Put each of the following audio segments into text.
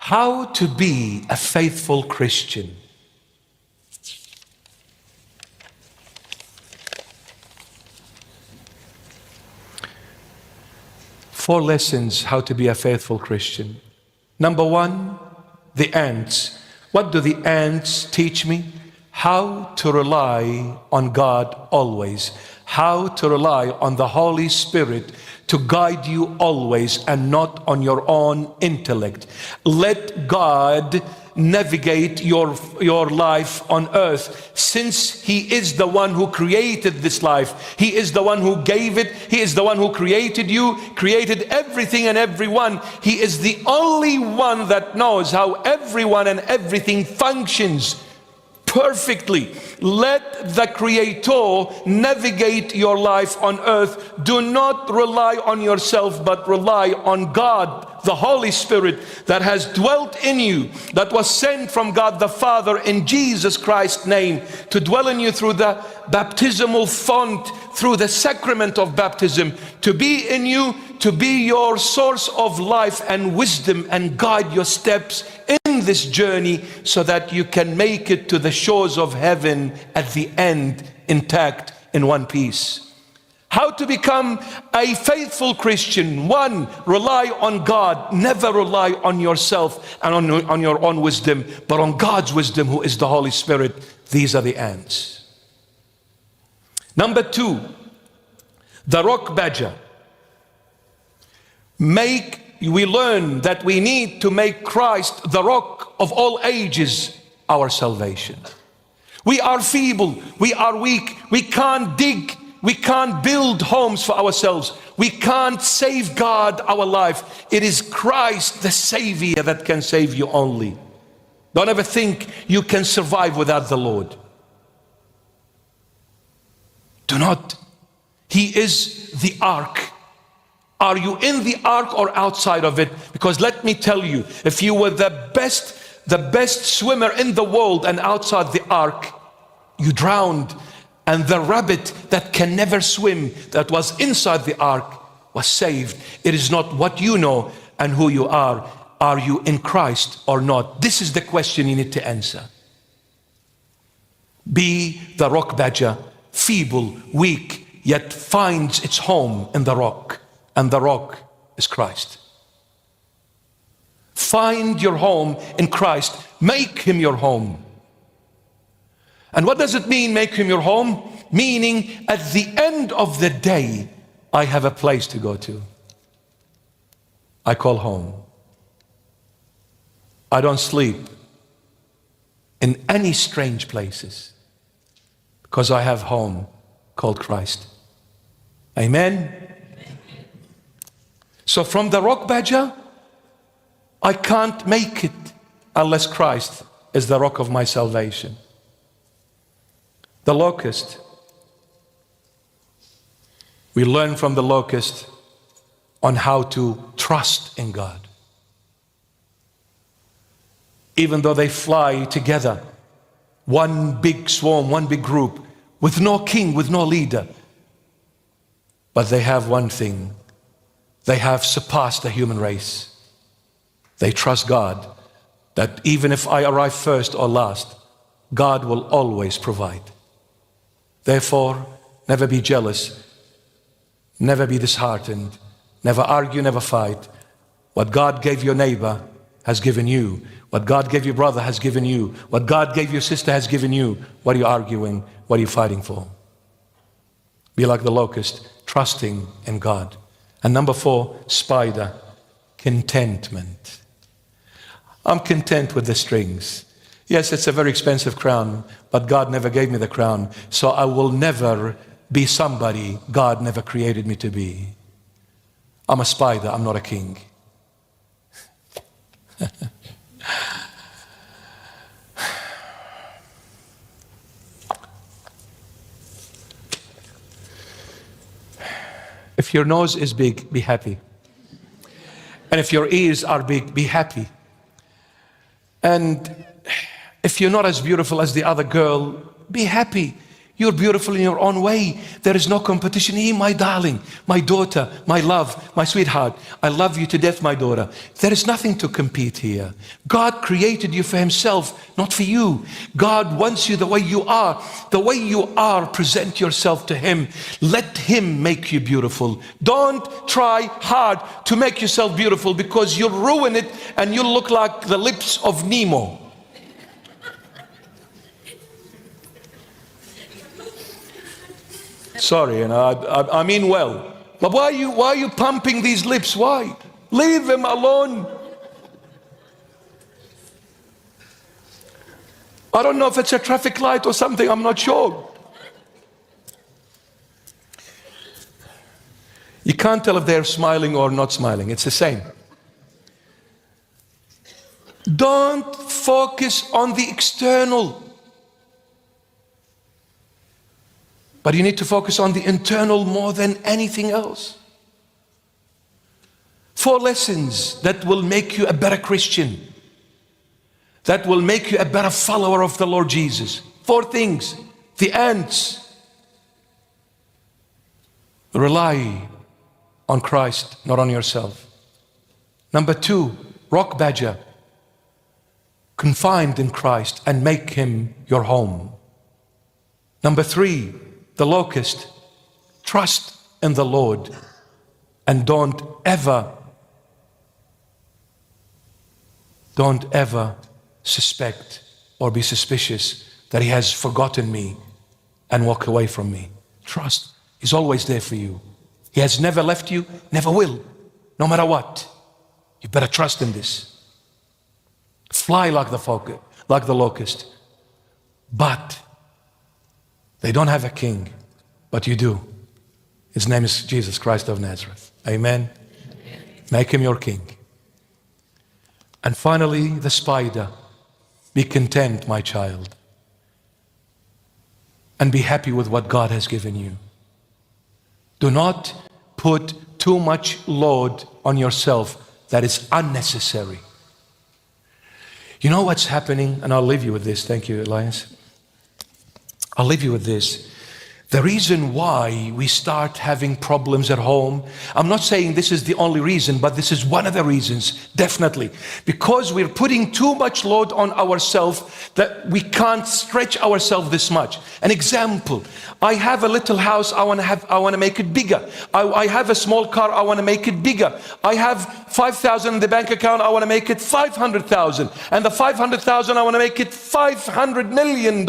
How to be a faithful Christian. Four lessons how to be a faithful Christian. Number one, the ants. What do the ants teach me? How to rely on God always. How to rely on the Holy Spirit to guide you always and not on your own intellect. Let God navigate your life on earth, since He is the one who created this life. He is the one who gave it. He is the one who created you, created everything and everyone. He is the only one that knows how everyone and everything functions perfectly. Let the Creator navigate your life on earth. Do not rely on yourself, but rely on God, the Holy Spirit that has dwelt in you, that was sent from God the Father in Jesus Christ's name to dwell in you through the baptismal font, through the sacrament of baptism, to be in you, to be your source of life and wisdom and guide your steps in this journey so that you can make it to the shores of heaven at the end, intact, in one piece. How to become a faithful Christian? One, rely on God. Never rely on yourself and on your own wisdom, but on God's wisdom, who is the Holy Spirit. These are the ants. Number two, the rock badger. We learn that we need to make Christ, the rock of all ages, our salvation. We are feeble, we are weak, we can't dig, we can't build homes for ourselves, we can't safeguard our life. It is Christ, the Savior, that can save you only. Don't ever think you can survive without the Lord. Do not. He is the ark. Are you in the ark or outside of it? Because let me tell you, if you were the best swimmer in the world and outside the ark, you drowned. And the rabbit that can never swim, that was inside the ark, was saved. It is not what you know and who you are. Are you in Christ or not? This is the question you need to answer. Be the rock badger, feeble, weak, yet finds its home in the rock. And the rock is Christ. Find your home in Christ. Make Him your home. And what does it mean, make Him your home? Meaning, at the end of the day, I have a place to go to. I call home. I don't sleep in any strange places, because I have home called Christ. Amen? So from the rock badger, I can't make it unless Christ is the rock of my salvation. The locust. We learn from the locust on how to trust in God. Even though they fly together, one big swarm, one big group, with no king, with no leader, but they have one thing. They have surpassed the human race. They trust God, that even if I arrive first or last, God will always provide. Therefore, never be jealous, never be disheartened, never argue, never fight. What God gave your neighbor has given you. What God gave your brother has given you. What God gave your sister has given you. What are you arguing? What are you fighting for? Be like the locust, trusting in God. And number four, spider, contentment. I'm content with the strings. Yes, it's a very expensive crown, but God never gave me the crown, so I will never be somebody God never created me to be. I'm a spider, I'm not a king. If your nose is big, be happy. And if your ears are big, be happy. And if you're not as beautiful as the other girl, be happy. You're beautiful in your own way. There is no competition here, my darling, my daughter, my love, my sweetheart. I love you to death, my daughter. There is nothing to compete here. God created you for himself, not for you. God wants you the way you are. The way you are, present yourself to him. Let him make you beautiful. Don't try hard to make yourself beautiful, because you'll ruin it and you'll look like the lips of Nemo. Sorry, I mean well. But why are you pumping these lips? Why? Leave them alone. I don't know if it's a traffic light or something, I'm not sure. You can't tell if they're smiling or not smiling. It's the same. Don't focus on the external. But you need to focus on the internal more than anything else. 4 lessons that will make you a better Christian, that will make you a better follower of the Lord Jesus. 4 things. The ants. Rely on Christ, not on yourself. Number 2, rock badger. Confined in Christ and make him your home. Number 3, the locust. Trust in the Lord and don't ever suspect or be suspicious that he has forgotten me and walk away from me. Trust. He's always there for you. He has never left you, never will, no matter what. You better trust in this. Fly like the locust. But they don't have a king, but you do. His name is Jesus Christ of Nazareth. Amen. Make him your king. And finally, the spider. Be content, my child, and be happy with what God has given you. Do not put too much load on yourself that is unnecessary. You know what's happening? And I'll leave you with this. Thank you, Elias. I'll leave you with this. The reason why we start having problems at home, I'm not saying this is the only reason, but this is one of the reasons, definitely. Because we're putting too much load on ourselves that we can't stretch ourselves this much. An example, I have a little house, I want to make it bigger. I have a small car, I want to make it bigger. I have 5,000 in the bank account, I want to make it 500,000. And the 500,000, I want to make it $500 million.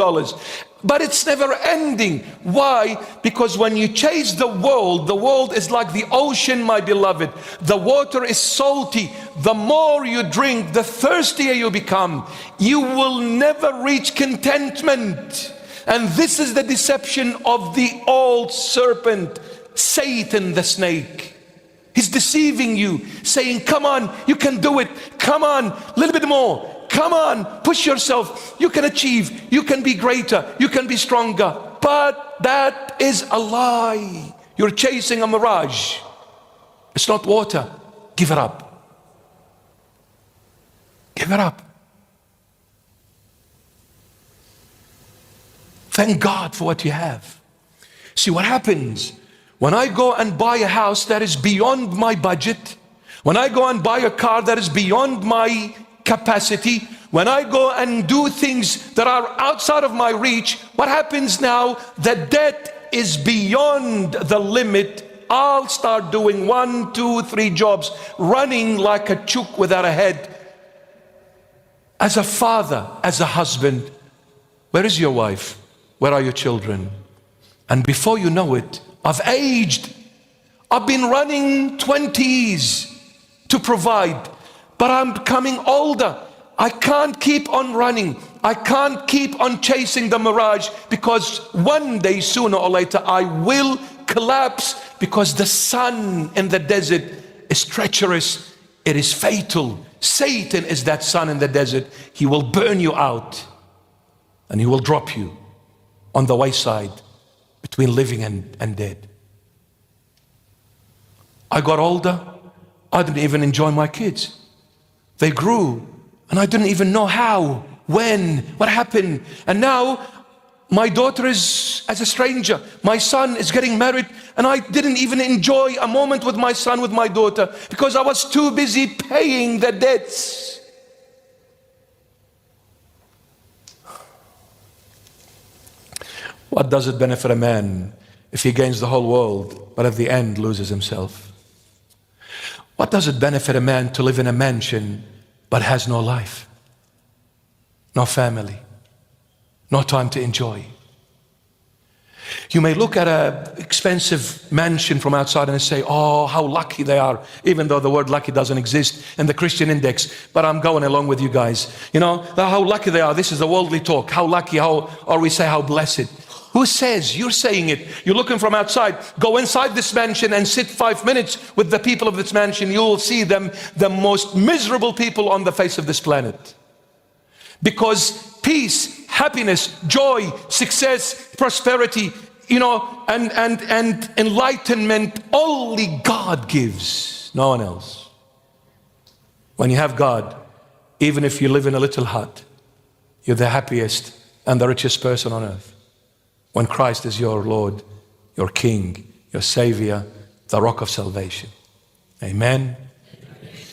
But it's never ending. Why? Because when you chase the world is like the ocean, my beloved. The water is salty. The more you drink, the thirstier you become. You will never reach contentment. And this is the deception of the old serpent, Satan the snake. He's deceiving you, saying, come on, you can do it. Come on, a little bit more. Come on, push yourself. You can achieve. You can be greater. You can be stronger. But that is a lie. You're chasing a mirage. It's not water. Give it up. Give it up. Thank God for what you have. See what happens when I go and buy a house that is beyond my budget, when I go and buy a car that is beyond my capacity, when I go and do things that are outside of my reach, what happens now? The debt is beyond the limit. I'll start doing 1, 2, 3 jobs, running like a chook without a head. As a father, as a husband, where is your wife? Where are your children? And before you know it, I've aged. I've been running 20s to provide. But I'm becoming older. I can't keep on running. I can't keep on chasing the mirage, because one day, sooner or later, I will collapse, because the sun in the desert is treacherous. It is fatal. Satan is that sun in the desert. He will burn you out and he will drop you on the wayside between living and dead. I got older. I didn't even enjoy my kids. They grew, and I didn't even know how, when, what happened. And now My daughter is as a stranger. My son is getting married, and I didn't even enjoy a moment with my son, with my daughter, because I was too busy paying the debts. What does it benefit a man if he gains the whole world, but at the end loses himself? What does it benefit a man to live in a mansion, but has no life, no family, no time to enjoy? You may look at an expensive mansion from outside and say, oh, how lucky they are, even though the word lucky doesn't exist in the Christian index, but I'm going along with you guys. You know, how lucky they are. This is the worldly talk. How lucky, or we say how blessed. Who says? You're saying it. You're looking from outside. Go inside this mansion and sit 5 minutes with the people of this mansion. You will see them the most miserable people on the face of this planet. Because peace, happiness, joy, success, prosperity, you know, and enlightenment, only God gives, no one else. When you have God, even if you live in a little hut, you're the happiest and the richest person on earth. When Christ is your Lord, your King, your Savior, the rock of salvation. Amen.